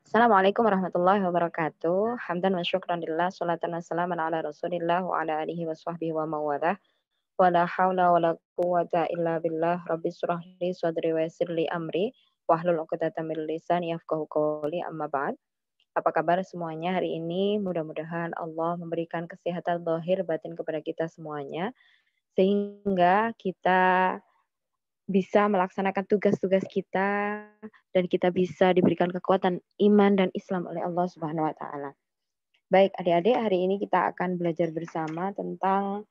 Assalamualaikum warahmatullahi wabarakatuh. Hamdan wa syukran lillah, salatan wa salaman ala rasulillah wa ala alihi wa sahbihi wa mawalah. Wa la hawla wa la quwwata illa billah. Rabbi surah li sadri wa yassir li amri. Wahlul 'uqdatam min lisani yafqahu qawli, amma ba'd. Apa kabar semuanya hari ini? Mudah-mudahan Allah memberikan kesehatan zahir batin kepada kita semuanya. Sehingga kita bisa melaksanakan tugas-tugas kita dan kita bisa diberikan kekuatan iman dan Islam oleh Allah Subhanahu wa taala. Baik, adik-adik, hari ini kita akan belajar bersama tentang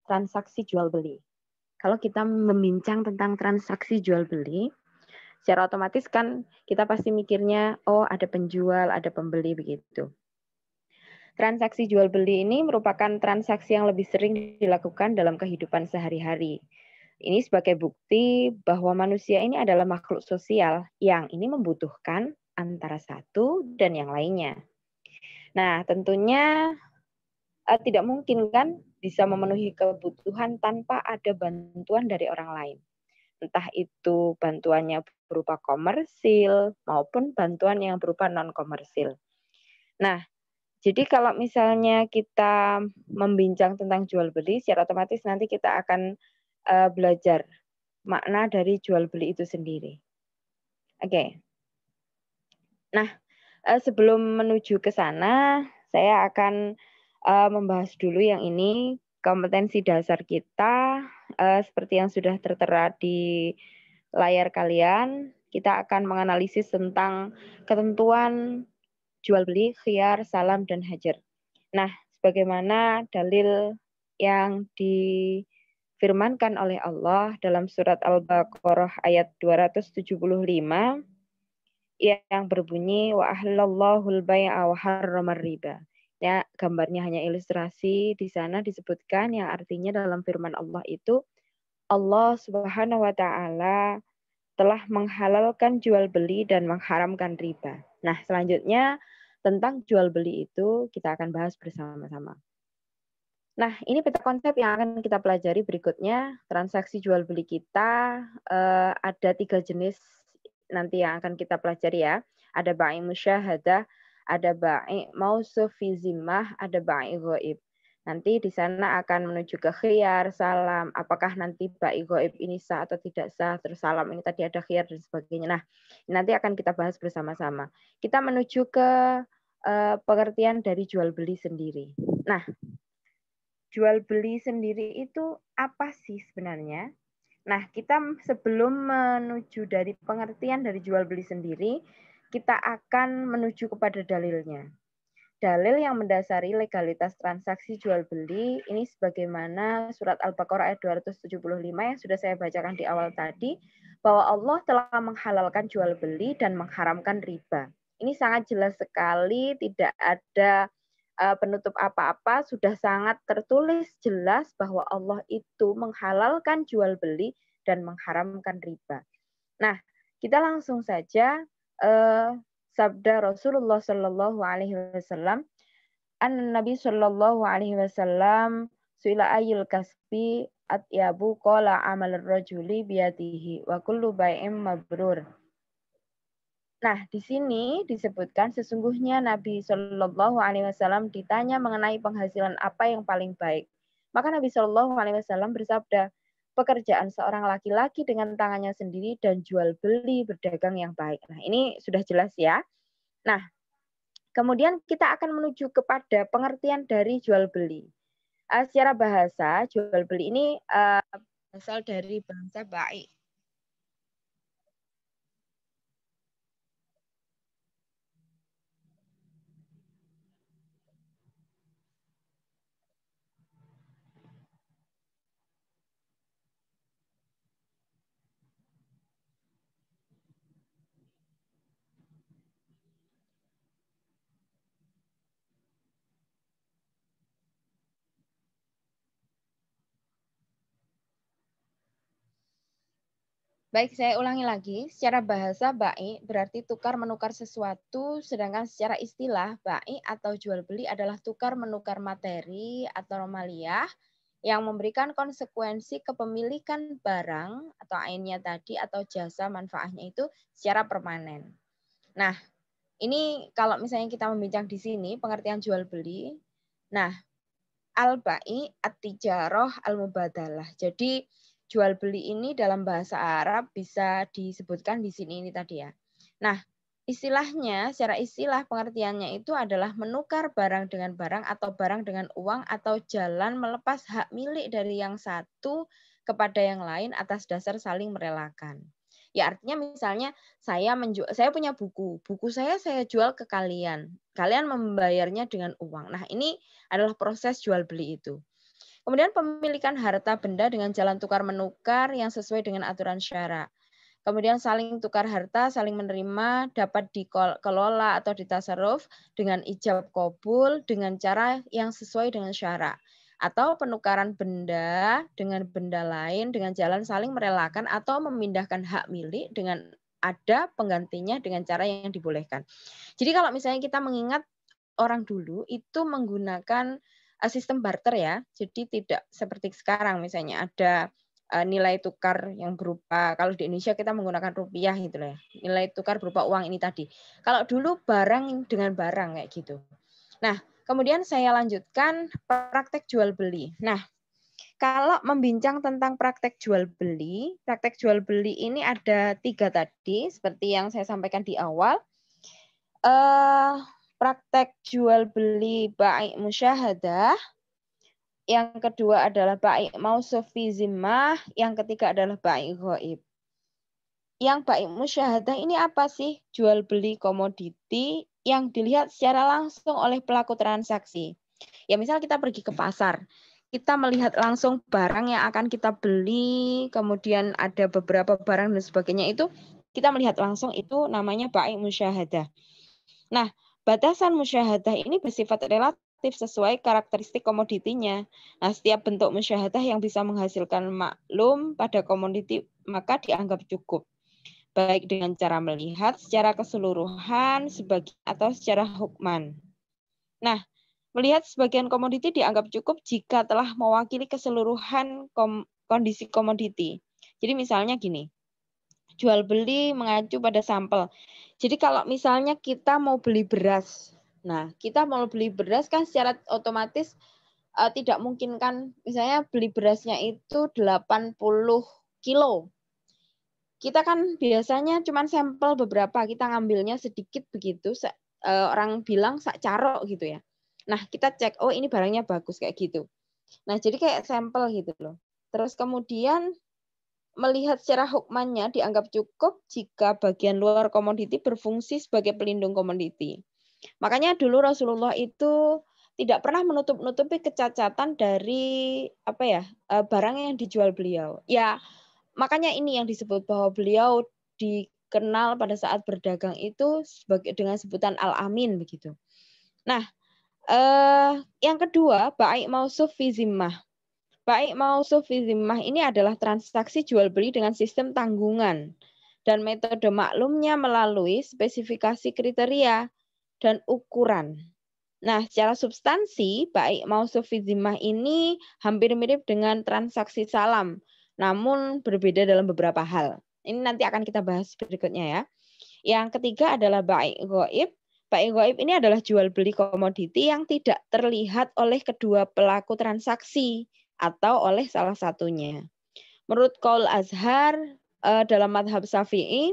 transaksi jual beli. Kalau kita membincang tentang transaksi jual beli, secara otomatis kan kita pasti mikirnya, oh ada penjual, ada pembeli begitu. Transaksi jual beli ini merupakan transaksi yang lebih sering dilakukan dalam kehidupan sehari-hari. Ini sebagai bukti bahwa manusia ini adalah makhluk sosial yang ini membutuhkan antara satu dan yang lainnya. Nah, tentunya tidak mungkin kan bisa memenuhi kebutuhan tanpa ada bantuan dari orang lain. Entah itu bantuannya berupa komersil maupun bantuan yang berupa non-komersil. Nah, jadi kalau misalnya kita membincang tentang jual beli, secara otomatis nanti kita akan belajar makna dari jual beli itu sendiri. Oke. Nah, sebelum menuju ke sana, saya akan membahas dulu yang ini kompetensi dasar kita seperti yang sudah tertera di layar kalian. Kita akan menganalisis tentang ketentuan jual beli, khiyar, salam, dan hajar. Nah, sebagaimana dalil yang difirmankan oleh Allah dalam surat Al-Baqarah ayat 275 yang berbunyi wa ahallallahul bai'a wa harramar riba. Ya, gambarnya hanya ilustrasi. Di sana disebutkan yang artinya dalam firman Allah itu Allah Subhanahu wa taala telah menghalalkan jual beli dan mengharamkan riba. Nah, selanjutnya tentang jual beli itu kita akan bahas bersama-sama. Nah, ini peta konsep yang akan kita pelajari berikutnya. Transaksi jual beli kita ada 3 jenis nanti yang akan kita pelajari ya. Ada bai musyahadah, ada bai mausuf fi zimmah, ada bai ghaib. Nanti di sana akan menuju ke khiyar, salam, apakah nanti bai ghaib ini sah atau tidak sah, terus salam ini tadi ada khiyar dan sebagainya. Nah, nanti akan kita bahas bersama-sama. Kita menuju ke pengertian dari jual beli sendiri. Nah, jual beli sendiri itu apa sih sebenarnya? Nah, kita sebelum menuju dari pengertian dari jual beli sendiri, kita akan menuju kepada dalilnya. Dalil yang mendasari legalitas transaksi jual beli ini sebagaimana surat Al-Baqarah ayat 275 yang sudah saya bacakan di awal tadi, bahwa Allah telah menghalalkan jual beli dan mengharamkan riba. Ini sangat jelas sekali, tidak ada penutup apa-apa, sudah sangat tertulis jelas bahwa Allah itu menghalalkan jual beli dan mengharamkan riba. Nah, kita langsung saja sabda Rasulullah Shallallahu Alaihi Wasallam, an Nabi Shallallahu Alaihi Wasallam suila ayil kasbi atyabu qala amal rajuli biyadihi wa kullu bai'im mabrur. Nah, di sini disebutkan sesungguhnya Nabi Shallallahu Alaihi Wasallam ditanya mengenai penghasilan apa yang paling baik. Maka Nabi Shallallahu Alaihi Wasallam bersabda, pekerjaan seorang laki-laki dengan tangannya sendiri dan jual beli berdagang yang baik. Nah, ini sudah jelas ya. Nah, kemudian kita akan menuju kepada pengertian dari jual beli. Secara bahasa, jual beli ini berasal dari bahasa bai'. Baik, saya ulangi lagi. Secara bahasa, bai berarti tukar menukar sesuatu, sedangkan secara istilah, bai atau jual beli adalah tukar menukar materi atau maliyah yang memberikan konsekuensi kepemilikan barang atau ainnya tadi atau jasa manfaatnya itu secara permanen. Nah, Ini kalau misalnya kita membincang di sini pengertian jual beli. Nah, al-bai at-tijarah al-mubadalah. Jadi jual beli ini dalam bahasa Arab bisa disebutkan di sini ini tadi ya. Nah, istilahnya, secara istilah pengertiannya itu adalah menukar barang dengan barang atau barang dengan uang atau jalan melepas hak milik dari yang satu kepada yang lain atas dasar saling merelakan. Ya artinya misalnya saya punya buku saya jual ke kalian. Kalian membayarnya dengan uang. Nah, ini adalah proses jual beli itu. Kemudian pemilikan harta benda dengan jalan tukar menukar yang sesuai dengan aturan syara. Kemudian saling tukar harta, saling menerima, dapat dikelola atau ditasarruf dengan ijab kabul dengan cara yang sesuai dengan syara. Atau penukaran benda dengan benda lain dengan jalan saling merelakan atau memindahkan hak milik dengan ada penggantinya dengan cara yang dibolehkan. Jadi kalau misalnya kita mengingat orang dulu itu menggunakan sistem barter ya. Jadi tidak seperti sekarang misalnya ada nilai tukar yang berupa, kalau di Indonesia kita menggunakan rupiah gitu ya. Nilai tukar berupa uang ini tadi. Kalau dulu barang dengan barang kayak gitu. Nah, kemudian saya lanjutkan praktek jual beli. Nah, kalau membincang tentang praktek jual beli ini ada 3 tadi seperti yang saya sampaikan di awal. Praktek jual beli bai' musyahadah, yang kedua adalah bai' mausuf fi zimmah, yang ketiga adalah bai' ghaib. Yang bai' musyahadah ini apa sih? Jual beli komoditi yang dilihat secara langsung oleh pelaku transaksi. Ya misal kita pergi ke pasar, kita melihat langsung barang yang akan kita beli, kemudian ada beberapa barang dan sebagainya itu kita melihat langsung, itu namanya bai' musyahadah. Nah, batasan musyahadah ini bersifat relatif sesuai karakteristik komoditinya. Nah, setiap bentuk musyahadah yang bisa menghasilkan maklum pada komoditi maka dianggap cukup. Baik dengan cara melihat secara keseluruhan atau secara hukman. Nah, melihat sebagian komoditi dianggap cukup jika telah mewakili keseluruhan kondisi komoditi. Jadi misalnya gini, jual beli mengacu pada sampel. Jadi kalau misalnya kita mau beli beras, nah kita mau beli beras kan secara otomatis tidak mungkin kan, misalnya beli berasnya itu 80 kilo. Kita kan biasanya cuma sampel beberapa, kita ngambilnya sedikit begitu, orang bilang sak carok gitu ya. Nah kita cek, oh ini barangnya bagus kayak gitu. Nah jadi kayak sampel gitu loh. Terus kemudian melihat secara hukmannya dianggap cukup jika bagian luar komoditi berfungsi sebagai pelindung komoditi. Makanya dulu Rasulullah itu tidak pernah menutup-nutupi kecacatan dari barang yang dijual beliau. Ya, makanya ini yang disebut bahwa beliau dikenal pada saat berdagang itu dengan sebutan Al-Amin begitu. Nah, yang kedua, bai' mausuf fi zimmah. Bai' mausuf fi zimmah ini adalah transaksi jual beli dengan sistem tanggungan dan metode maklumnya melalui spesifikasi kriteria dan ukuran. Nah, secara substansi, bai' mausuf fi zimmah ini hampir mirip dengan transaksi salam, namun berbeda dalam beberapa hal. Ini nanti akan kita bahas berikutnya ya. Yang ketiga adalah bai' ghaib. Bai' ghaib ini adalah jual beli komoditi yang tidak terlihat oleh kedua pelaku transaksi atau oleh salah satunya. Menurut Qaul Azhar dalam madhab Syafi'i,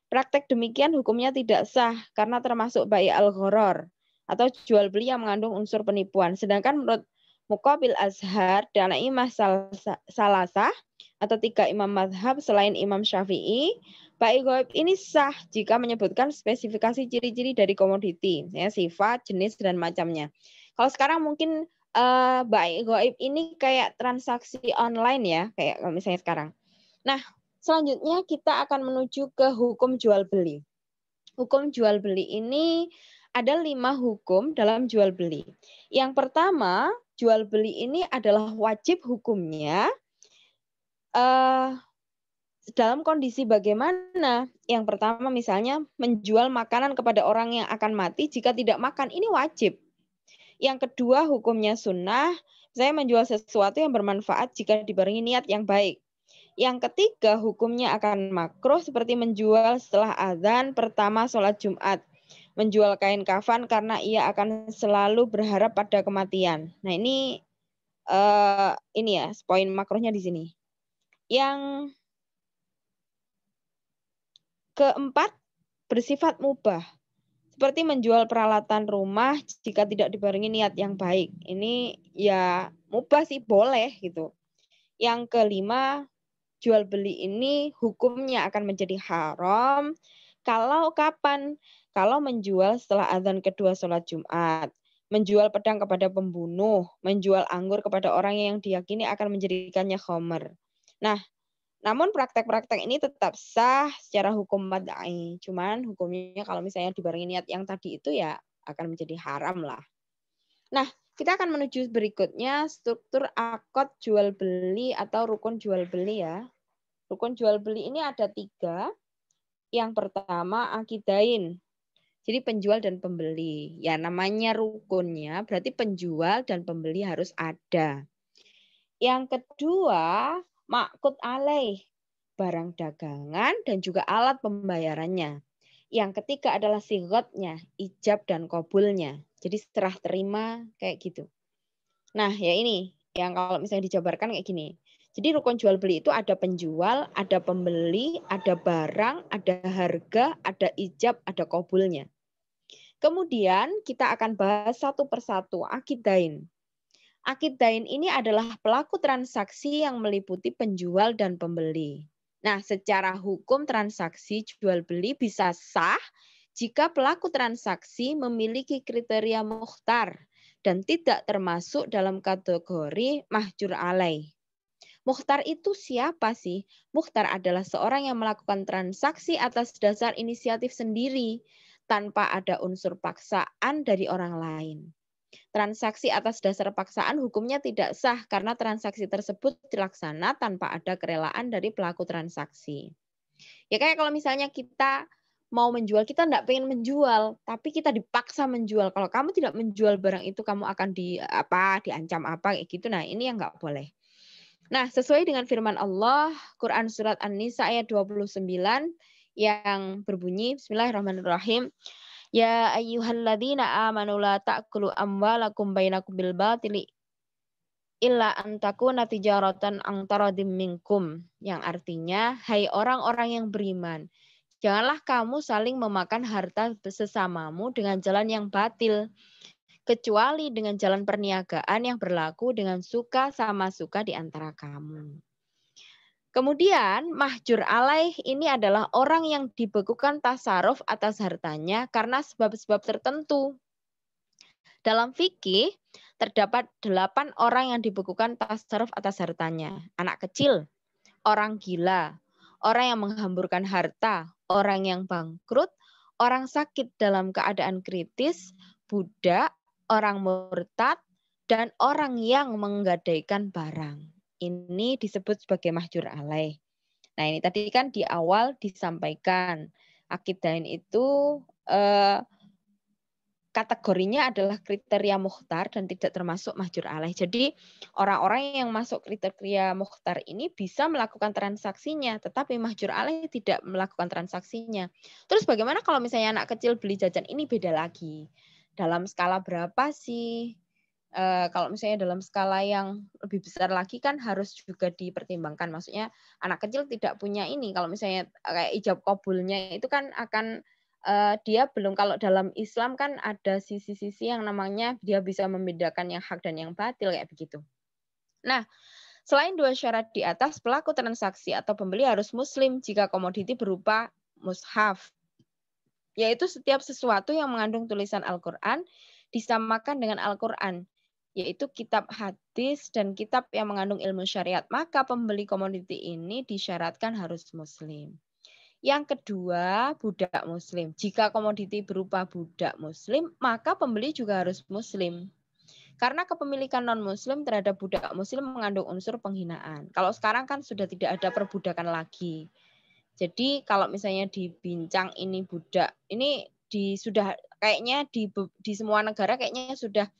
praktek demikian hukumnya tidak sah karena termasuk bai' al-gharar atau jual beli yang mengandung unsur penipuan. Sedangkan menurut Muqabil Azhar dan Imam Salasah atau 3 imam madhab selain Imam Syafi'i, bai' ghaib ini sah jika menyebutkan spesifikasi ciri-ciri dari komoditi, ya, sifat, jenis, dan macamnya. Kalau sekarang mungkin bai' ghaib ini kayak transaksi online ya, kayak misalnya sekarang. Nah, selanjutnya kita akan menuju ke hukum jual beli. Hukum jual beli ini ada 5 hukum dalam jual beli. Yang pertama, jual beli ini adalah wajib hukumnya dalam kondisi bagaimana? Yang pertama misalnya menjual makanan kepada orang yang akan mati jika tidak makan, ini wajib. Yang kedua hukumnya sunnah, saya menjual sesuatu yang bermanfaat jika dibarengi niat yang baik. Yang ketiga hukumnya akan makruh seperti menjual setelah azan pertama sholat Jumat. menjual kain kafan karena ia akan selalu berharap pada kematian. Nah, ini ya, poin makronya di sini. Yang keempat, bersifat mubah. Seperti menjual peralatan rumah jika tidak dibarengi niat yang baik. Ini ya mubah sih, boleh gitu. Yang kelima, jual beli ini hukumnya akan menjadi haram kalau kapan? Kalau menjual setelah azan kedua sholat Jumat, menjual pedang kepada pembunuh, menjual anggur kepada orang yang diyakini akan menjadikannya khamr. Nah, namun praktek-praktek ini tetap sah secara hukum madai. Cuman hukumnya kalau misalnya dibarengi niat yang tadi itu ya akan menjadi haram lah. Nah, kita akan menuju berikutnya struktur akad jual beli atau rukun jual beli ya. Rukun jual beli ini ada 3. Yang pertama akidain. Jadi penjual dan pembeli. Ya namanya rukunnya berarti penjual dan pembeli harus ada. Yang kedua ma'qud alaih. Barang dagangan dan juga alat pembayarannya. Yang ketiga adalah sigotnya, ijab dan kabulnya. Jadi serah terima kayak gitu. Nah ya ini yang kalau misalnya dijabarkan kayak gini. Jadi rukun jual beli itu ada penjual, ada pembeli, ada barang, ada harga, ada ijab, ada kabulnya. Kemudian kita akan bahas satu persatu akidain. Akidain ini adalah pelaku transaksi yang meliputi penjual dan pembeli. Nah, secara hukum transaksi jual beli bisa sah jika pelaku transaksi memiliki kriteria mukhtar dan tidak termasuk dalam kategori mahjur alaih. Mukhtar itu siapa sih? Mukhtar adalah seorang yang melakukan transaksi atas dasar inisiatif sendiri tanpa ada unsur paksaan dari orang lain. Transaksi atas dasar paksaan hukumnya tidak sah karena transaksi tersebut dilaksana tanpa ada kerelaan dari pelaku transaksi. Ya kayak kalau misalnya kita mau menjual, kita enggak pengen menjual, tapi kita dipaksa menjual. Kalau kamu tidak menjual barang itu, kamu akan diancam apa kayak gitu. Nah, ini yang enggak boleh. Nah, sesuai dengan firman Allah, Quran Surat An-Nisa ayat 29 yang berbunyi, Bismillahirrahmanirrahim, Ya ayyuhalladzina amanu la ta'kulu amwalakum bainakum bil batili illa an takuna tijaratan an taradim minkum. Yang artinya, hai orang-orang yang beriman, janganlah kamu saling memakan harta sesamamu dengan jalan yang batil, kecuali dengan jalan perniagaan yang berlaku dengan suka sama suka di antara kamu. Kemudian mahjur alaih ini adalah orang yang dibekukan tasarruf atas hartanya karena sebab-sebab tertentu. Dalam fikih terdapat 8 orang yang dibekukan tasarruf atas hartanya. Anak kecil, orang gila, orang yang menghamburkan harta, orang yang bangkrut, orang sakit dalam keadaan kritis, budak, orang murtad, dan orang yang menggadaikan barang. Ini disebut sebagai mahjur alaih. Nah, ini tadi kan di awal disampaikan akidain itu kategorinya adalah kriteria mukhtar dan tidak termasuk mahjur alaih. Jadi orang-orang yang masuk kriteria mukhtar ini bisa melakukan transaksinya, tetapi mahjur alaih tidak melakukan transaksinya. Terus bagaimana kalau misalnya anak kecil beli jajan, ini beda lagi. Dalam skala berapa sih? Kalau misalnya dalam skala yang lebih besar lagi kan harus juga dipertimbangkan. Maksudnya anak kecil tidak punya ini. Kalau misalnya kayak ijab kabulnya itu kan akan dia belum, kalau dalam Islam kan ada sisi-sisi yang namanya dia bisa membedakan yang hak dan yang batil kayak begitu. Nah, selain 2 syarat di atas, pelaku transaksi atau pembeli harus muslim jika komoditi berupa mushaf, yaitu setiap sesuatu yang mengandung tulisan Al-Quran disamakan dengan Al-Quran, yaitu kitab hadis dan kitab yang mengandung ilmu syariat. Maka pembeli komoditi ini disyaratkan harus muslim. Yang kedua, budak muslim. Jika komoditi berupa budak muslim, maka pembeli juga harus muslim. Karena kepemilikan non-muslim terhadap budak muslim mengandung unsur penghinaan. Kalau sekarang kan sudah tidak ada perbudakan lagi. Jadi kalau misalnya dibincang ini budak, ini sudah kayaknya di semua negara kayaknya sudah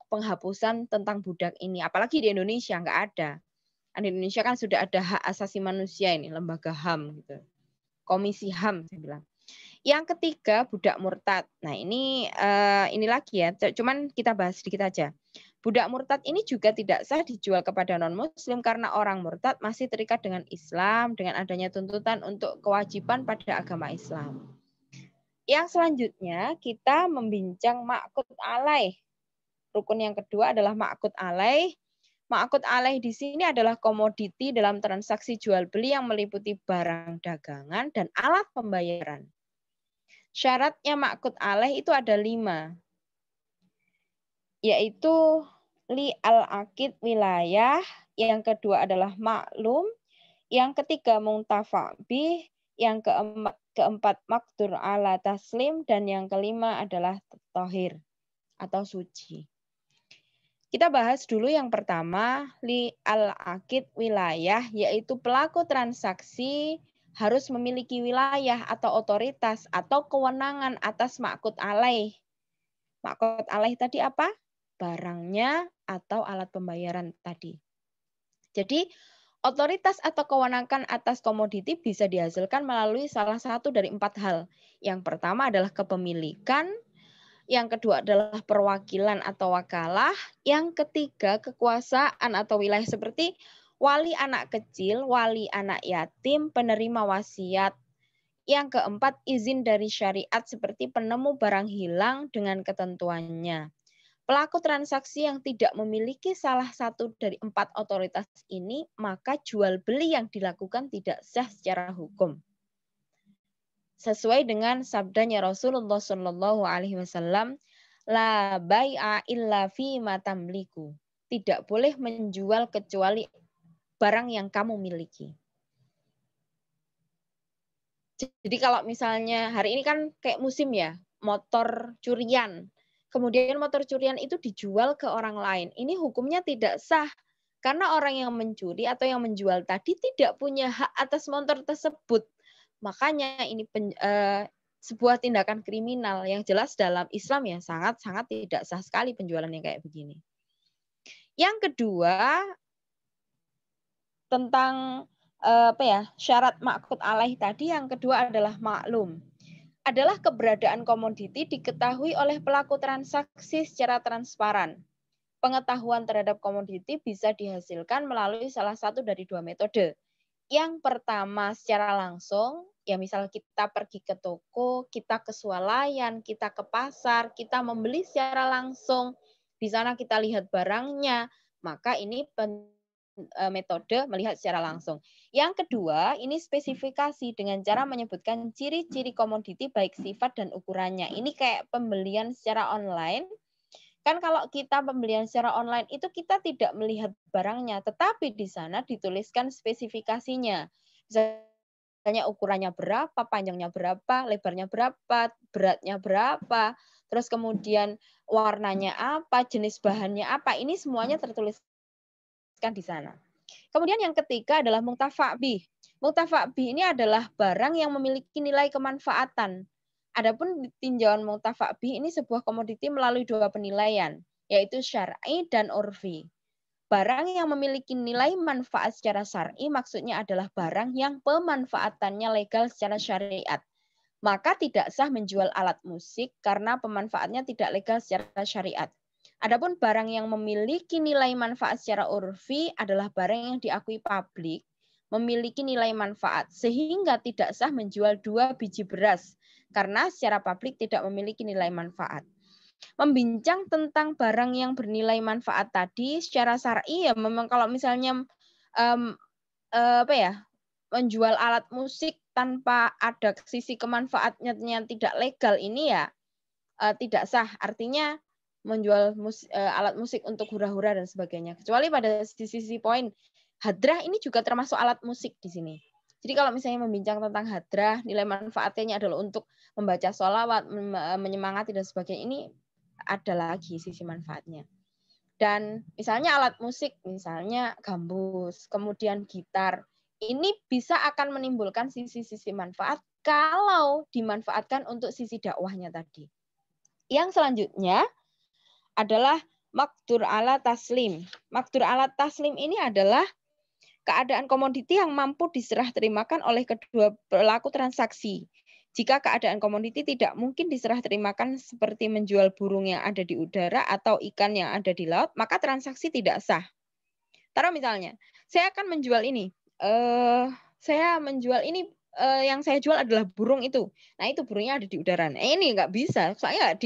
penghapusan tentang budak ini. Apalagi di Indonesia nggak ada. Di Indonesia kan sudah ada hak asasi manusia ini, lembaga HAM gitu. Komisi HAM saya bilang. Yang ketiga, budak murtad. Nah, ini lagi ya, cuman kita bahas sedikit aja. Budak murtad ini juga tidak sah dijual kepada non-muslim karena orang murtad masih terikat dengan Islam dengan adanya tuntutan untuk kewajiban pada agama Islam. Yang selanjutnya kita membincang ma'qud alaih. Rukun yang kedua adalah ma'qud alaih. Ma'qud alaih di sini adalah komoditi dalam transaksi jual beli yang meliputi barang dagangan dan alat pembayaran. Syaratnya ma'qud alaih itu ada 5, yaitu li al-aqid wilayah, yang kedua adalah maklum, yang ketiga muntafa bih, yang keempat makdur ala taslim, dan yang kelima adalah tohir atau suci. Kita bahas dulu yang pertama, li al-aqid wilayah, yaitu pelaku transaksi harus memiliki wilayah atau otoritas atau kewenangan atas ma'qud alaih. Ma'qud alaih tadi apa? Barangnya atau alat pembayaran tadi. Jadi otoritas atau kewenangan atas komoditi bisa dihasilkan melalui salah satu dari 4 hal. Yang pertama adalah kepemilikan, yang kedua adalah perwakilan atau wakalah, yang ketiga kekuasaan atau wilayah seperti wali anak kecil, wali anak yatim, penerima wasiat. Yang keempat, izin dari syariat seperti penemu barang hilang dengan ketentuannya. Pelaku transaksi yang tidak memiliki salah satu dari 4 otoritas ini, maka jual beli yang dilakukan tidak sah secara hukum. Sesuai dengan sabdanya Rasulullah Shallallahu Alaihi Wasallam, la bai'a illa fi ma tamliku. Tidak boleh menjual kecuali barang yang kamu miliki. Jadi kalau misalnya hari ini kan kayak musim ya, motor curian. Kemudian motor curian itu dijual ke orang lain. Ini hukumnya tidak sah. Karena orang yang mencuri atau yang menjual tadi tidak punya hak atas motor tersebut. Makanya ini sebuah tindakan kriminal yang jelas dalam Islam ya sangat-sangat tidak sah sekali penjualan yang kayak begini. Yang kedua, tentang syarat ma'qud alaih tadi, yang kedua adalah maklum. Adalah keberadaan komoditi diketahui oleh pelaku transaksi secara transparan. Pengetahuan terhadap komoditi bisa dihasilkan melalui salah satu dari 2 metode. Yang pertama secara langsung, ya misal kita pergi ke toko, kita ke swalayan, kita ke pasar, kita membeli secara langsung, di sana kita lihat barangnya, maka ini metode melihat secara langsung. Yang kedua, ini spesifikasi dengan cara menyebutkan ciri-ciri komoditi baik sifat dan ukurannya. Ini kayak pembelian secara online. Kan kalau kita pembelian secara online itu kita tidak melihat barangnya, tetapi di sana dituliskan spesifikasinya. Misalnya ukurannya berapa, panjangnya berapa, lebarnya berapa, beratnya berapa, terus kemudian warnanya apa, jenis bahannya apa, ini semuanya tertulis di sana. Kemudian yang ketiga adalah muntafa' bih. Muntafa' bih ini adalah barang yang memiliki nilai kemanfaatan. Adapun tinjauan muntafa' bih ini sebuah komoditi melalui 2 penilaian, yaitu syar'i dan urfi. Barang yang memiliki nilai manfaat secara syar'i maksudnya adalah barang yang pemanfaatannya legal secara syariat. Maka tidak sah menjual alat musik karena pemanfaatnya tidak legal secara syariat. Adapun barang yang memiliki nilai manfaat secara urfi adalah barang yang diakui publik, memiliki nilai manfaat, sehingga tidak sah menjual 2 biji beras, karena secara publik tidak memiliki nilai manfaat. Membincang tentang barang yang bernilai manfaat tadi, secara syar'i ya memang kalau misalnya menjual alat musik tanpa ada sisi kemanfaatnya yang tidak legal ini ya tidak sah. Artinya menjual alat musik untuk hura-hura dan sebagainya. Kecuali pada sisi poin hadrah ini juga termasuk alat musik di sini. Jadi kalau misalnya membincang tentang hadrah, nilai manfaatnya adalah untuk membaca sholawat, menyemangati dan sebagainya, ini ada lagi sisi manfaatnya. Dan misalnya alat musik, misalnya gambus, kemudian gitar, ini bisa akan menimbulkan sisi-sisi manfaat kalau dimanfaatkan untuk sisi dakwahnya tadi. Yang selanjutnya adalah makdur ala taslim. Makdur ala taslim ini adalah keadaan komoditi yang mampu diserah terimakan oleh kedua pelaku transaksi. Jika keadaan komoditi tidak mungkin diserah terimakan seperti menjual burung yang ada di udara atau ikan yang ada di laut, maka transaksi tidak sah. Taruh misalnya, saya akan menjual ini. Saya menjual ini, yang saya jual adalah burung itu. Nah, itu burungnya ada di udara. Nah, ini nggak bisa, soalnya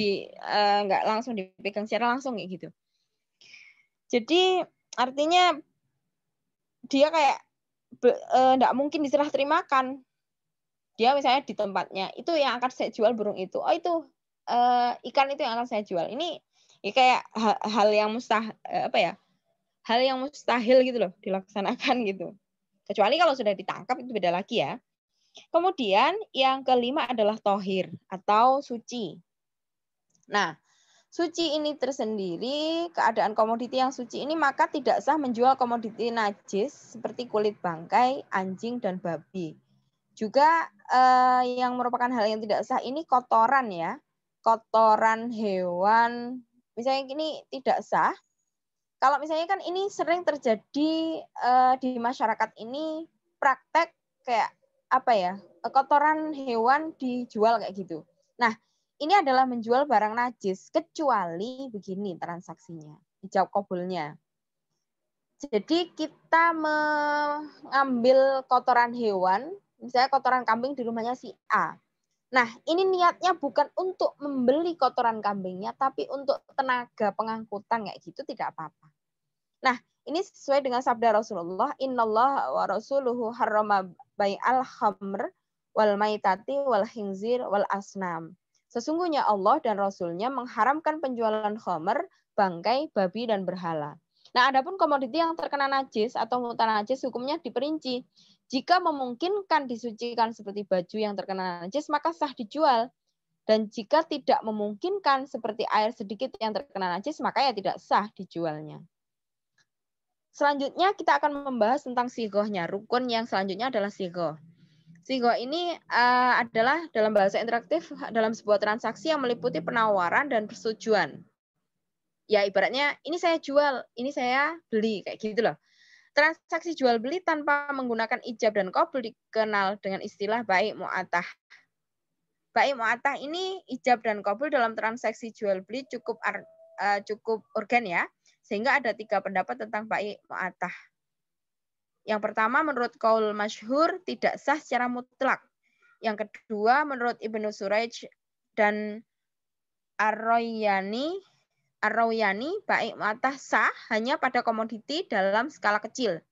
nggak langsung dipegang secara langsung kayak gitu. Jadi artinya dia kayak nggak mungkin diserah terimakan. Dia misalnya di tempatnya, itu yang akan saya jual burung itu. Oh itu ikan itu yang akan saya jual. Ini ya kayak hal yang hal yang mustahil gitu loh dilaksanakan gitu. Kecuali kalau sudah ditangkap itu beda lagi ya. Kemudian yang kelima adalah tohir atau suci. Nah, suci ini tersendiri, keadaan komoditi yang suci ini maka tidak sah menjual komoditi najis seperti kulit bangkai, anjing, dan babi. Juga yang merupakan hal yang tidak sah ini kotoran ya. Kotoran hewan, misalnya ini tidak sah. Kalau misalnya kan ini sering terjadi di masyarakat ini praktek kayak kotoran hewan dijual kayak gitu. Nah, ini adalah menjual barang najis kecuali begini transaksinya, ijab kabulnya. Jadi kita mengambil kotoran hewan, misalnya kotoran kambing di rumahnya si A. Nah, ini niatnya bukan untuk membeli kotoran kambingnya, tapi untuk tenaga pengangkutan kayak gitu tidak apa-apa. Nah, ini sesuai dengan sabda Rasulullah, innallaha wa rasuluhu harrama bai'al khamr wal maitati wal khinzir wal asnam. Sesungguhnya Allah dan Rasulnya mengharamkan penjualan khamr, bangkai, babi, dan berhala. Nah, adapun komoditi yang terkena najis atau mutan najis hukumnya diperinci. Jika memungkinkan disucikan seperti baju yang terkena najis, maka sah dijual. Dan jika tidak memungkinkan seperti air sedikit yang terkena najis, maka ya tidak sah dijualnya. Selanjutnya kita akan membahas tentang sigohnya. Rukun yang selanjutnya adalah sigoh. Sigoh ini adalah dalam bahasa interaktif dalam sebuah transaksi yang meliputi penawaran dan persetujuan. Ya ibaratnya ini saya jual, ini saya beli, kayak gitu loh. Transaksi jual beli tanpa menggunakan ijab dan qabul dikenal dengan istilah bai' mu'atah. Bai' mu'atah ini ijab dan qabul dalam transaksi jual beli cukup urgen ya. Sehingga ada 3 pendapat tentang bai' mu'atah. Yang pertama menurut qaul masyhur tidak sah secara mutlak. Yang kedua menurut Ibnu Suraij dan Ar-Rawyani bai' mu'atah sah hanya pada komoditi dalam skala kecil.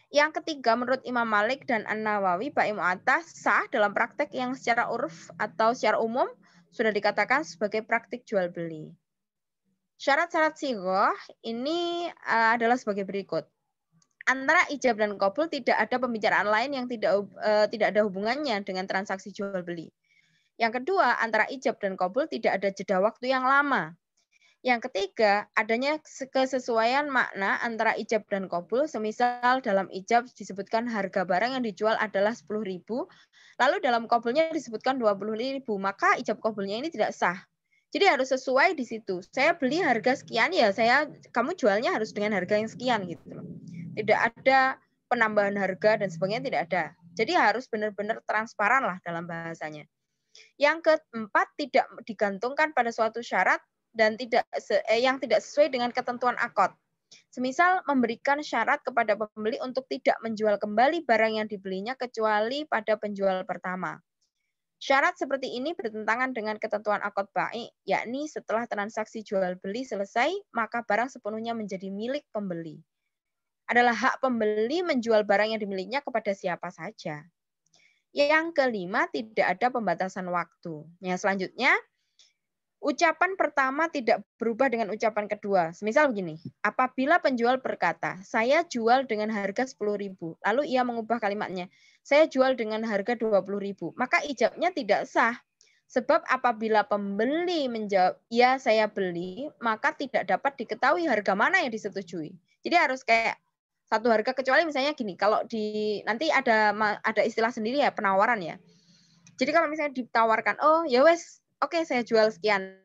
Yang ketiga menurut Imam Malik dan An-Nawawi bai' mu'atah sah dalam praktek yang secara urf atau secara umum sudah dikatakan sebagai praktik jual beli. Syarat-syarat sighah ini adalah sebagai berikut. Antara ijab dan qabul tidak ada pembicaraan lain yang tidak ada hubungannya dengan transaksi jual beli. Yang kedua, antara ijab dan qabul tidak ada jeda waktu yang lama. Yang ketiga, adanya kesesuaian makna antara ijab dan qabul, semisal dalam ijab disebutkan harga barang yang dijual adalah 10.000, lalu dalam qabulnya disebutkan 20.000, maka ijab qabulnya ini tidak sah. Jadi harus sesuai di situ. Saya beli harga sekian ya, kamu jualnya harus dengan harga yang sekian gitu loh. Tidak ada penambahan harga dan sebagainya, tidak ada. Jadi harus benar-benar transparan lah dalam bahasanya. Yang keempat, tidak digantungkan pada suatu syarat dan yang tidak sesuai dengan ketentuan akad. Semisal memberikan syarat kepada pembeli untuk tidak menjual kembali barang yang dibelinya kecuali pada penjual pertama. Syarat seperti ini bertentangan dengan ketentuan akad bai', yakni setelah transaksi jual beli selesai, maka barang sepenuhnya menjadi milik pembeli. Adalah hak pembeli menjual barang yang dimilikinya kepada siapa saja. Yang kelima, tidak ada pembatasan waktu. Yang selanjutnya, ucapan pertama tidak berubah dengan ucapan kedua. Semisal begini, apabila penjual berkata, saya jual dengan harga 10.000, lalu ia mengubah kalimatnya, saya jual dengan harga 20.000, maka ijabnya tidak sah. Sebab apabila pembeli menjawab, ya saya beli, maka tidak dapat diketahui harga mana yang disetujui. Jadi harus kayak satu harga, kecuali misalnya gini, kalau nanti ada istilah sendiri ya, penawaran ya. Jadi kalau misalnya ditawarkan, oh ya wes, oke saya jual sekian.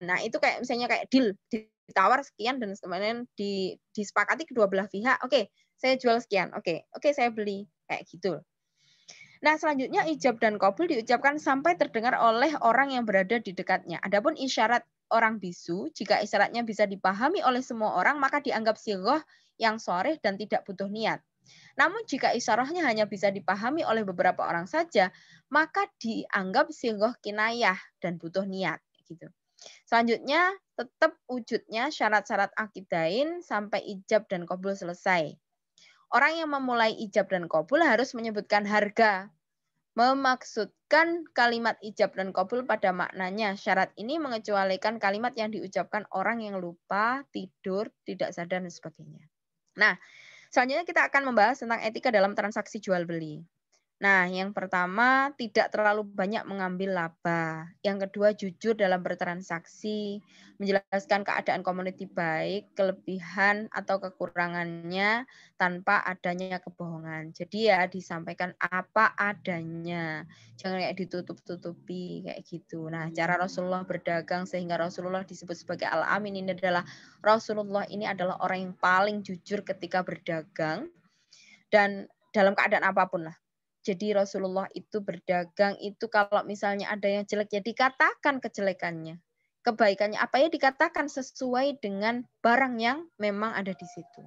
Nah itu kayak misalnya kayak deal, ditawar sekian dan kemudian disepakati kedua belah pihak, oke saya jual sekian, oke saya beli, kayak gitu. Nah, selanjutnya ijab dan qabul diucapkan sampai terdengar oleh orang yang berada di dekatnya. Adapun isyarat orang bisu, jika isyaratnya bisa dipahami oleh semua orang, maka dianggap sighah yang sharih dan tidak butuh niat. Namun jika isyarahnya hanya bisa dipahami oleh beberapa orang saja, maka dianggap sighah kinayah dan butuh niat gitu. Selanjutnya, tetap wujudnya syarat-syarat akidain sampai ijab dan qabul selesai. Orang yang memulai ijab dan qabul harus menyebutkan harga, memaksudkan kalimat ijab dan qabul pada maknanya. Syarat ini mengecualikan kalimat yang diucapkan orang yang lupa, tidur, tidak sadar, dan sebagainya. Nah, selanjutnya kita akan membahas tentang etika dalam transaksi jual beli. Nah, yang pertama tidak terlalu banyak mengambil laba. Yang kedua jujur dalam bertransaksi, menjelaskan keadaan komoditi baik, kelebihan atau kekurangannya tanpa adanya kebohongan. Jadi ya disampaikan apa adanya. Jangan kayak ditutup-tutupi kayak gitu. Nah, cara Rasulullah berdagang sehingga Rasulullah disebut sebagai Al-Amin ini adalah Rasulullah ini adalah orang yang paling jujur ketika berdagang dan dalam keadaan apapun lah. Jadi Rasulullah itu berdagang itu kalau misalnya ada yang jelek ya dikatakan kejelekannya. Kebaikannya apa ya dikatakan sesuai dengan barang yang memang ada di situ.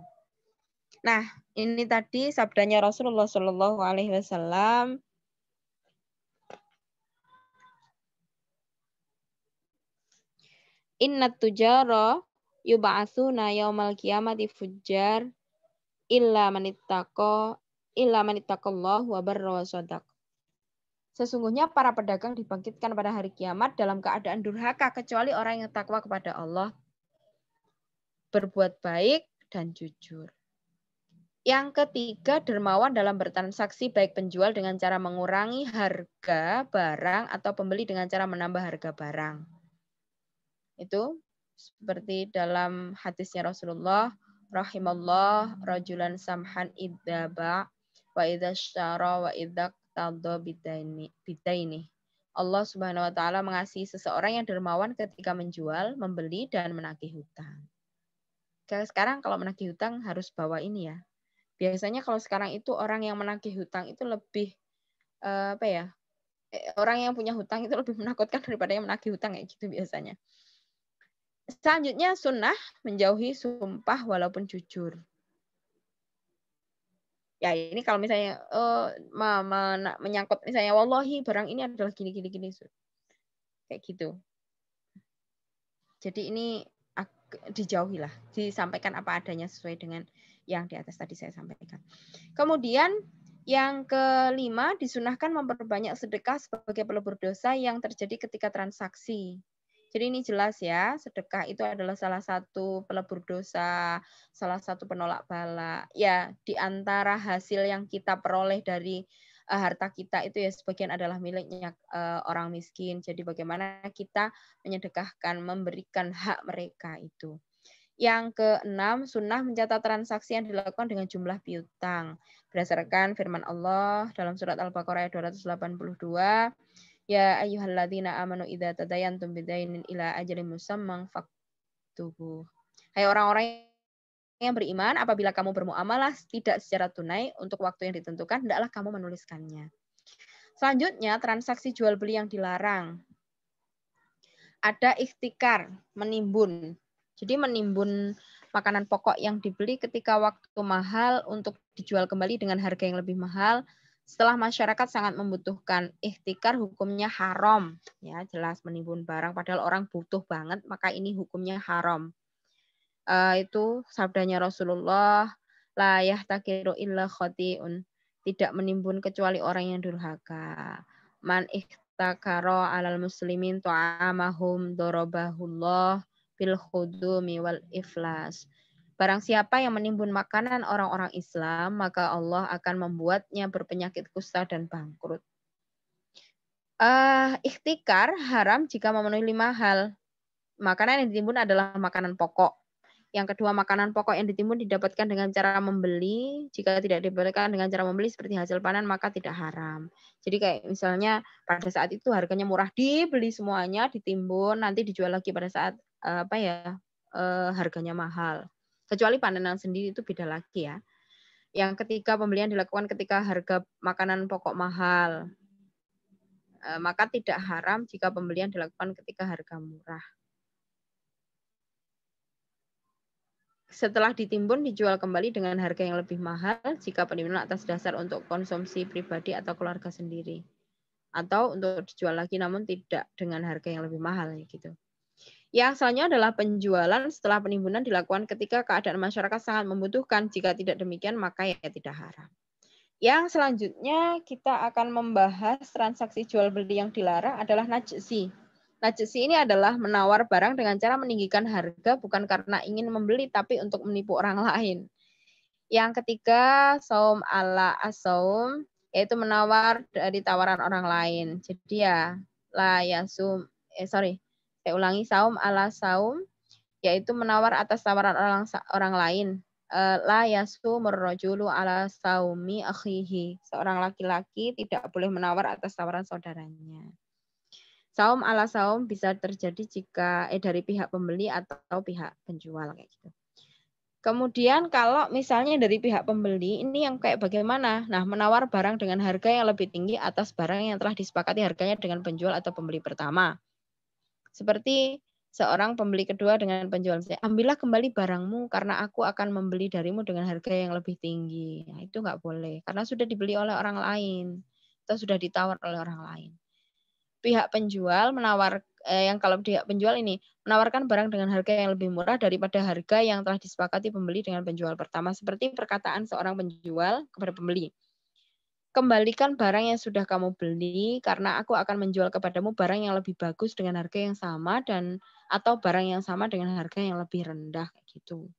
Nah, ini tadi sabdanya Rasulullah Shallallahu alaihi wasallam. Innat tujara yub'atsuna yaumal qiyamati fujjar illa manittaqallahu wa barra wa shadaq. Sesungguhnya para pedagang dibangkitkan pada hari kiamat dalam keadaan durhaka kecuali orang yang takwa kepada Allah, berbuat baik dan jujur. Yang ketiga, dermawan dalam bertransaksi baik penjual dengan cara mengurangi harga barang atau pembeli dengan cara menambah harga barang. Itu seperti dalam hadisnya Rasulullah, rahimallah rajulan samhan idzaba wa idzasyara wa idzaqtada bidaini. Allah Subhanahu wa taala mengasihi seseorang yang dermawan ketika menjual, membeli dan menagih hutang. Sekarang kalau menagih hutang harus bawa ini ya. Biasanya kalau sekarang itu orang yang menagih hutang itu lebih orang yang punya hutang itu lebih menakutkan daripada yang menagih hutang kayak gitu biasanya. Selanjutnya sunnah menjauhi sumpah walaupun jujur. Ya ini kalau misalnya menyangkut misalnya wallahi barang ini adalah gini kayak gitu. Jadi ini dijauhilah, disampaikan apa adanya sesuai dengan yang di atas tadi saya sampaikan. Kemudian yang kelima, disunahkan memperbanyak sedekah sebagai pelebur dosa yang terjadi ketika transaksi. Jadi ini jelas ya, sedekah itu adalah salah satu pelebur dosa, salah satu penolak bala. Ya, di antara hasil yang kita peroleh dari harta kita itu ya sebagian adalah miliknya orang miskin. Jadi bagaimana kita menyedekahkan, memberikan hak mereka itu. Yang keenam, sunnah mencatat transaksi yang dilakukan dengan jumlah piutang. Berdasarkan firman Allah dalam surat Al-Baqarah ayat 282, ya ayyuhalladzina amanu idza tadayantum bidainin ila ajalin musamman faktubu. Hai orang-orang yang beriman, apabila kamu bermuamalah tidak secara tunai untuk waktu yang ditentukan, hendaklah kamu menuliskannya. Selanjutnya, transaksi jual beli yang dilarang. Ada ikhtikar, menimbun. Jadi menimbun makanan pokok yang dibeli ketika waktu mahal untuk dijual kembali dengan harga yang lebih mahal. Setelah masyarakat sangat membutuhkan, ikhtikar hukumnya haram. Ya, jelas menimbun barang padahal orang butuh banget, maka ini hukumnya haram. Itu sabdanya Rasulullah, la yahtakiru illa khati'un. Tidak menimbun kecuali orang yang durhaka. Man ihtakaro alal muslimin ta'amahum dorobahullah bil khudumi wal iflas. Barang siapa yang menimbun makanan orang-orang Islam, maka Allah akan membuatnya berpenyakit kusta dan bangkrut. Ikhtikar haram jika memenuhi 5 hal. Makanan yang ditimbun adalah makanan pokok. Yang kedua, makanan pokok yang ditimbun didapatkan dengan cara membeli. Jika tidak didapatkan dengan cara membeli seperti hasil panen, maka tidak haram. Jadi kayak misalnya pada saat itu harganya murah, dibeli semuanya, ditimbun, nanti dijual lagi pada saat harganya mahal. Kecuali panenan sendiri itu beda lagi ya. Yang ketiga, pembelian dilakukan ketika harga makanan pokok mahal. Maka tidak haram jika pembelian dilakukan ketika harga murah. Setelah ditimbun, dijual kembali dengan harga yang lebih mahal jika penimbunan atas dasar untuk konsumsi pribadi atau keluarga sendiri. Atau untuk dijual lagi namun tidak dengan harga yang lebih mahal. Gitu. Yang selanjutnya adalah penjualan setelah penimbunan dilakukan ketika keadaan masyarakat sangat membutuhkan. Jika tidak demikian, maka ya tidak haram. Yang selanjutnya kita akan membahas transaksi jual beli yang dilarang adalah najsi. Najsi ini adalah menawar barang dengan cara meninggikan harga bukan karena ingin membeli tapi untuk menipu orang lain. Yang ketiga, saum ala asaum, yaitu menawar dari tawaran orang lain. Jadi ya, saya ulangi, saum ala saum, yaitu menawar atas tawaran orang lain. La yasumur rajulu ala saumi akhihi. Seorang laki-laki tidak boleh menawar atas tawaran saudaranya. Saum ala saum bisa terjadi jika dari pihak pembeli atau pihak penjual kayak gitu. Kemudian kalau misalnya dari pihak pembeli ini yang kayak bagaimana? Nah, menawar barang dengan harga yang lebih tinggi atas barang yang telah disepakati harganya dengan penjual atau pembeli pertama. Seperti seorang pembeli kedua dengan penjual, ambillah kembali barangmu karena aku akan membeli darimu dengan harga yang lebih tinggi. Nah, itu nggak boleh karena sudah dibeli oleh orang lain atau sudah ditawar oleh orang lain. Pihak penjual yang kalau pihak penjual ini menawarkan barang dengan harga yang lebih murah daripada harga yang telah disepakati pembeli dengan penjual pertama, seperti perkataan seorang penjual kepada pembeli. Kembalikan barang yang sudah kamu beli karena aku akan menjual kepadamu barang yang lebih bagus dengan harga yang sama atau barang yang sama dengan harga yang lebih rendah kayak gitu.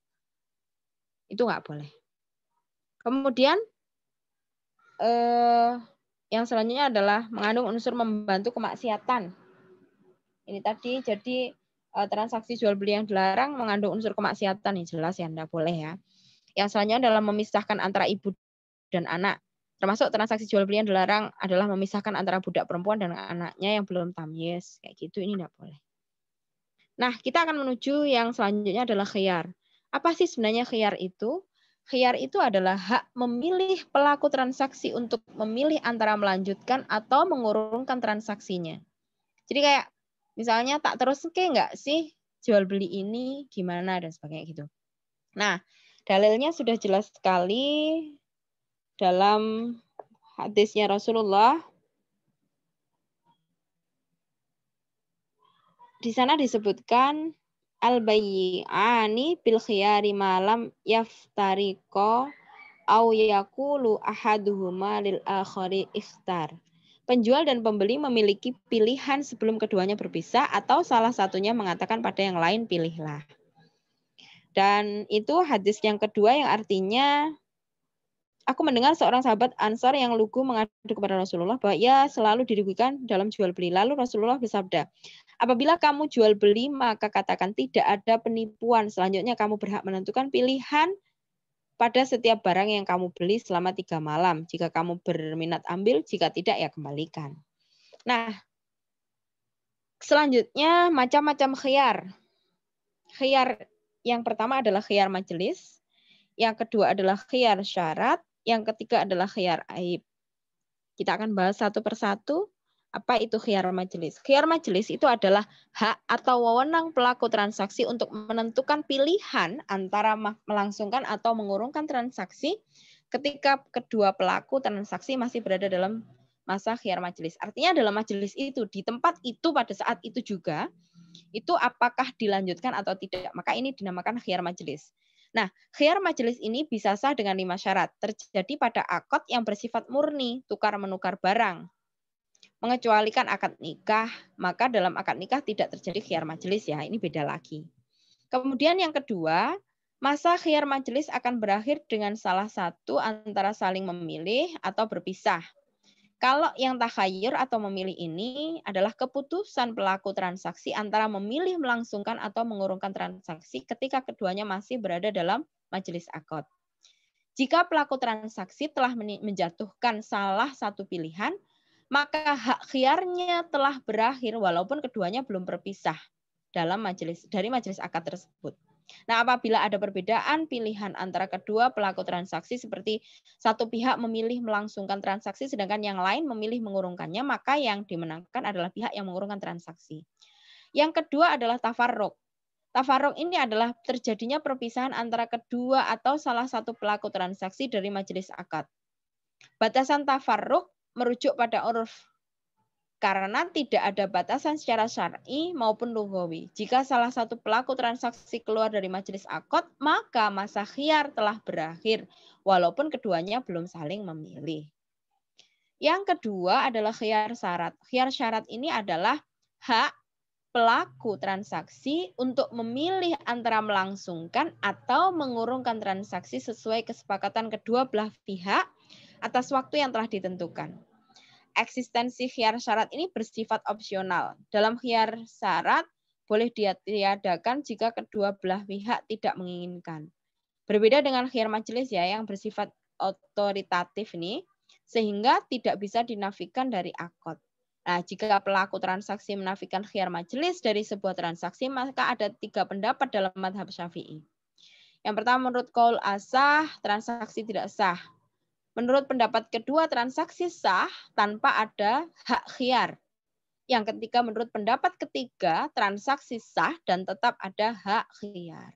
Itu nggak boleh. Kemudian yang selanjutnya adalah mengandung unsur membantu kemaksiatan. Ini tadi jadi transaksi jual beli yang dilarang mengandung unsur kemaksiatan, ini jelas ya enggak boleh ya. Yang selanjutnya adalah memisahkan antara ibu dan anak. Termasuk transaksi jual beli yang dilarang adalah memisahkan antara budak perempuan dan anaknya yang belum tamyiz. Kayak gitu ini enggak boleh. Nah, kita akan menuju yang selanjutnya adalah khiyar. Apa sih sebenarnya khiyar itu? Khiyar itu adalah hak memilih pelaku transaksi untuk memilih antara melanjutkan atau mengurungkan transaksinya. Jadi kayak misalnya tak terus nggak sih jual beli ini gimana dan sebagainya gitu. Nah, dalilnya sudah jelas sekali dalam hadisnya Rasulullah. Di sana disebutkan al-bayyi'ani bil khiyari malam yaftariqa au yaqulu ahaduhuma lil akhari ikhtar. Penjual dan pembeli memiliki pilihan sebelum keduanya berpisah atau salah satunya mengatakan pada yang lain pilihlah. Dan itu hadis yang kedua yang artinya aku mendengar seorang sahabat Ansor yang lugu mengadu kepada Rasulullah bahwa ia selalu dirugikan dalam jual beli. Lalu Rasulullah bersabda, apabila kamu jual beli maka katakan tidak ada penipuan. Selanjutnya kamu berhak menentukan pilihan pada setiap barang yang kamu beli selama 3 malam. Jika kamu berminat ambil, jika tidak ya kembalikan. Nah, selanjutnya macam-macam khiyar. Khiyar yang pertama adalah khiyar majelis, yang kedua adalah khiyar syarat, yang ketiga adalah khiyar aib. Kita akan bahas satu persatu. Apa itu khiyar majelis? Khiyar majelis itu adalah hak atau wewenang pelaku transaksi untuk menentukan pilihan antara melangsungkan atau mengurungkan transaksi ketika kedua pelaku transaksi masih berada dalam masa khiyar majelis. Artinya dalam majelis itu, di tempat itu pada saat itu juga, itu apakah dilanjutkan atau tidak. Maka ini dinamakan khiyar majelis. Nah, khiyar majelis ini bisa sah dengan 5 syarat. Terjadi pada akad yang bersifat murni, tukar-menukar barang. Mengecualikan akad nikah, maka dalam akad nikah tidak terjadi khiyar majelis ya, ini beda lagi. Kemudian yang kedua, masa khiyar majelis akan berakhir dengan salah satu antara saling memilih atau berpisah. Kalau yang takhayyur atau memilih ini adalah keputusan pelaku transaksi antara memilih melangsungkan atau mengurungkan transaksi ketika keduanya masih berada dalam majelis akad. Jika pelaku transaksi telah menjatuhkan salah satu pilihan, maka hak khiyarnya telah berakhir walaupun keduanya belum berpisah dari majelis akad tersebut. Nah, apabila ada perbedaan pilihan antara kedua pelaku transaksi seperti satu pihak memilih melangsungkan transaksi sedangkan yang lain memilih mengurungkannya, maka yang dimenangkan adalah pihak yang mengurungkan transaksi. Yang kedua adalah tafarruq. Tafarruq ini adalah terjadinya perpisahan antara kedua atau salah satu pelaku transaksi dari majelis akad. Batasan tafarruq merujuk pada uruf karena tidak ada batasan secara syar'i maupun lughawi. Jika salah satu pelaku transaksi keluar dari majelis akad, maka masa khiyar telah berakhir walaupun keduanya belum saling memilih. Yang kedua adalah khiyar syarat. Khiyar syarat ini adalah hak pelaku transaksi untuk memilih antara melangsungkan atau mengurungkan transaksi sesuai kesepakatan kedua belah pihak atas waktu yang telah ditentukan. Eksistensi khiyar syarat ini bersifat opsional. Dalam khiyar syarat boleh ditiadakan jika kedua belah pihak tidak menginginkan. Berbeda dengan khiyar majelis ya yang bersifat otoritatif nih, sehingga tidak bisa dinafikan dari akad. Nah, jika pelaku transaksi menafikan khiyar majelis dari sebuah transaksi, maka ada 3 pendapat dalam mazhab Syafi'i. Yang pertama, menurut qaul asah, transaksi tidak sah. Menurut pendapat kedua, transaksi sah tanpa ada hak khiyar. Yang ketiga, menurut pendapat ketiga, transaksi sah dan tetap ada hak khiyar.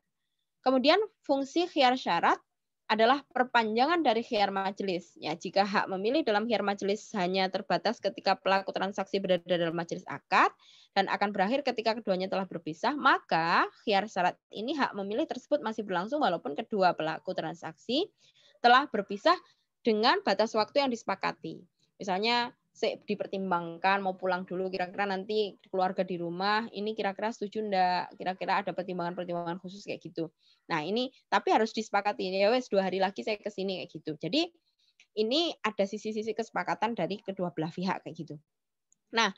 Kemudian fungsi khiyar syarat adalah perpanjangan dari khiyar majelis. Ya, jika hak memilih dalam khiyar majelis hanya terbatas ketika pelaku transaksi berada dalam majelis akad dan akan berakhir ketika keduanya telah berpisah, maka khiyar syarat ini hak memilih tersebut masih berlangsung walaupun kedua pelaku transaksi telah berpisah dengan batas waktu yang disepakati. Misalnya dipertimbangkan mau pulang dulu, kira-kira nanti keluarga di rumah ini kira-kira setuju enggak, kira-kira ada pertimbangan-pertimbangan khusus kayak gitu. Nah, ini tapi harus disepakati ya wes 2 hari lagi saya ke sini kayak gitu. Jadi ini ada sisi-sisi kesepakatan dari kedua belah pihak kayak gitu. Nah,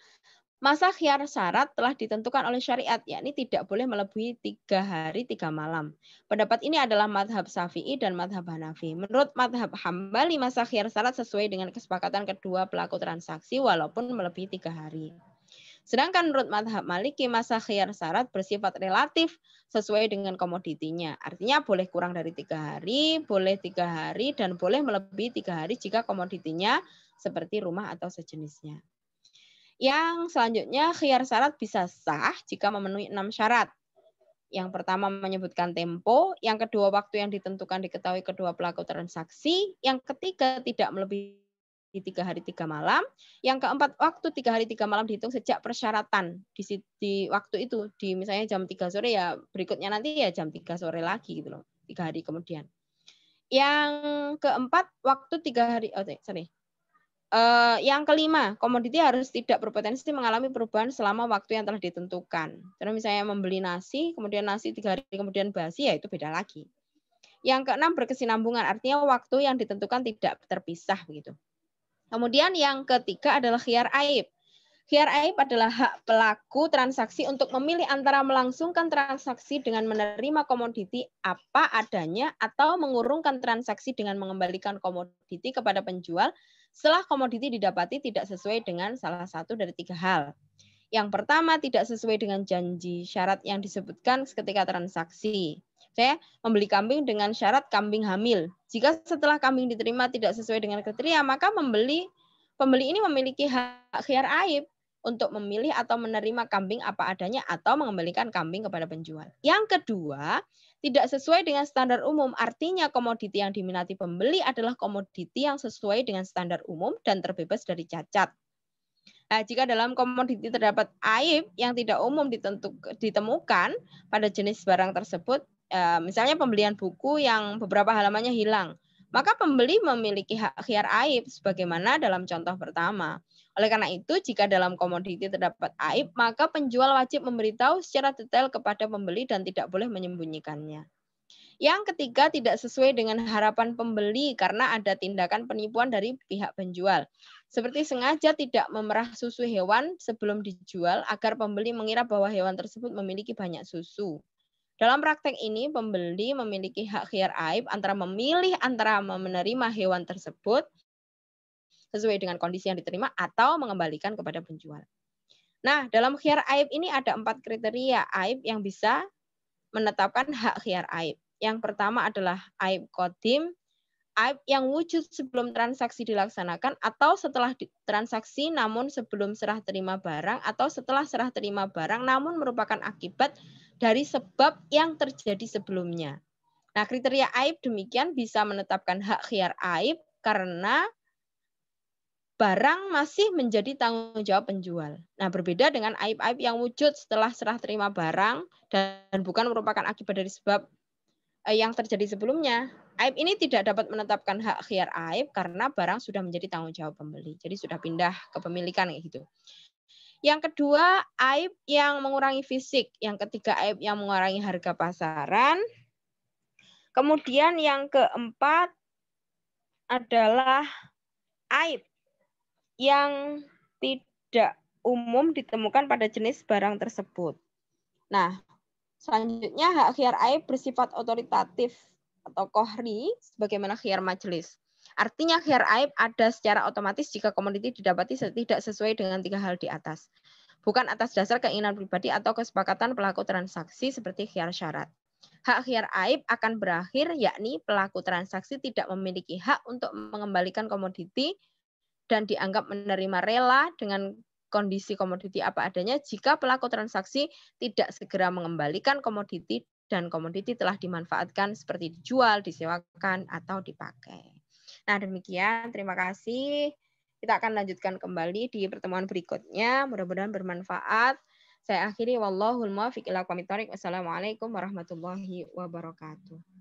masa khiyar syarat telah ditentukan oleh syariat, yakni tidak boleh melebihi 3 hari 3 malam. Pendapat ini adalah mazhab Syafi'i dan mazhab Hanafi. Menurut mazhab Hambali, masa khiyar syarat sesuai dengan kesepakatan kedua pelaku transaksi walaupun melebihi 3 hari. Sedangkan menurut mazhab Maliki, masa khiyar syarat bersifat relatif sesuai dengan komoditinya. Artinya boleh kurang dari 3 hari, boleh 3 hari, dan boleh melebihi 3 hari jika komoditinya seperti rumah atau sejenisnya. Yang selanjutnya, khiyar syarat bisa sah jika memenuhi 6 syarat. Yang pertama menyebutkan tempo, yang kedua waktu yang ditentukan diketahui kedua pelaku transaksi, yang ketiga tidak melebihi 3 hari 3 malam, yang keempat waktu 3 hari 3 malam dihitung sejak persyaratan di waktu itu, di misalnya jam 3 sore ya berikutnya nanti ya jam 3 sore lagi gitu loh, 3 hari kemudian. Yang keempat waktu 3 hari, yang kelima, komoditi harus tidak berpotensi mengalami perubahan selama waktu yang telah ditentukan. Karena misalnya membeli nasi, kemudian nasi 3 hari kemudian basi, ya itu beda lagi. Yang keenam, berkesinambungan, artinya waktu yang ditentukan tidak terpisah begitu. Kemudian yang ketiga adalah khiyar aib. Khiyar aib adalah hak pelaku transaksi untuk memilih antara melangsungkan transaksi dengan menerima komoditi apa adanya atau mengurungkan transaksi dengan mengembalikan komoditi kepada penjual setelah komoditi didapati tidak sesuai dengan salah satu dari 3 hal. Yang pertama, tidak sesuai dengan janji syarat yang disebutkan ketika transaksi. Saya membeli kambing dengan syarat kambing hamil. Jika setelah kambing diterima tidak sesuai dengan kriteria, maka pembeli ini memiliki hak khiyar aib untuk memilih atau menerima kambing apa adanya atau mengembalikan kambing kepada penjual. Yang kedua, tidak sesuai dengan standar umum, artinya komoditi yang diminati pembeli adalah komoditi yang sesuai dengan standar umum dan terbebas dari cacat. Nah, jika dalam komoditi terdapat aib yang tidak umum ditemukan pada jenis barang tersebut, misalnya pembelian buku yang beberapa halamannya hilang, maka pembeli memiliki hak khiyar aib sebagaimana dalam contoh pertama. Oleh karena itu, jika dalam komoditi terdapat aib, maka penjual wajib memberitahu secara detail kepada pembeli dan tidak boleh menyembunyikannya. Yang ketiga, tidak sesuai dengan harapan pembeli karena ada tindakan penipuan dari pihak penjual. Seperti sengaja tidak memerah susu hewan sebelum dijual agar pembeli mengira bahwa hewan tersebut memiliki banyak susu. Dalam praktek ini, pembeli memiliki hak khiyar aib antara memilih antara menerima hewan tersebut sesuai dengan kondisi yang diterima atau mengembalikan kepada penjual. Nah, dalam khiyar aib ini ada 4 kriteria aib yang bisa menetapkan hak khiyar aib. Yang pertama adalah aib qadim, aib yang wujud sebelum transaksi dilaksanakan atau setelah transaksi namun sebelum serah terima barang, atau setelah serah terima barang namun merupakan akibat dari sebab yang terjadi sebelumnya. Nah, kriteria aib demikian bisa menetapkan hak khiyar aib karena barang masih menjadi tanggung jawab penjual. Nah, berbeda dengan aib-aib yang wujud setelah serah terima barang dan bukan merupakan akibat dari sebab yang terjadi sebelumnya. Aib ini tidak dapat menetapkan hak khiyar aib karena barang sudah menjadi tanggung jawab pembeli. Jadi sudah pindah kepemilikan kayak gitu. Yang kedua, aib yang mengurangi fisik. Yang ketiga, aib yang mengurangi harga pasaran. Kemudian yang keempat adalah aib yang tidak umum ditemukan pada jenis barang tersebut. Nah, selanjutnya hak khiyar aib bersifat otoritatif atau kohri sebagaimana khiyar majelis. Artinya khiyar aib ada secara otomatis jika komoditi didapati tidak sesuai dengan 3 hal di atas. Bukan atas dasar keinginan pribadi atau kesepakatan pelaku transaksi seperti khiyar syarat. Hak khiyar aib akan berakhir yakni pelaku transaksi tidak memiliki hak untuk mengembalikan komoditi dan dianggap menerima rela dengan kondisi komoditi apa adanya jika pelaku transaksi tidak segera mengembalikan komoditi dan komoditi telah dimanfaatkan seperti dijual, disewakan, atau dipakai. Nah, demikian. Terima kasih. Kita akan lanjutkan kembali di pertemuan berikutnya. Mudah-mudahan bermanfaat. Saya akhiri. Wallahul muwaffiq ila aqwamit thoriq. Wassalamualaikum warahmatullahi wabarakatuh.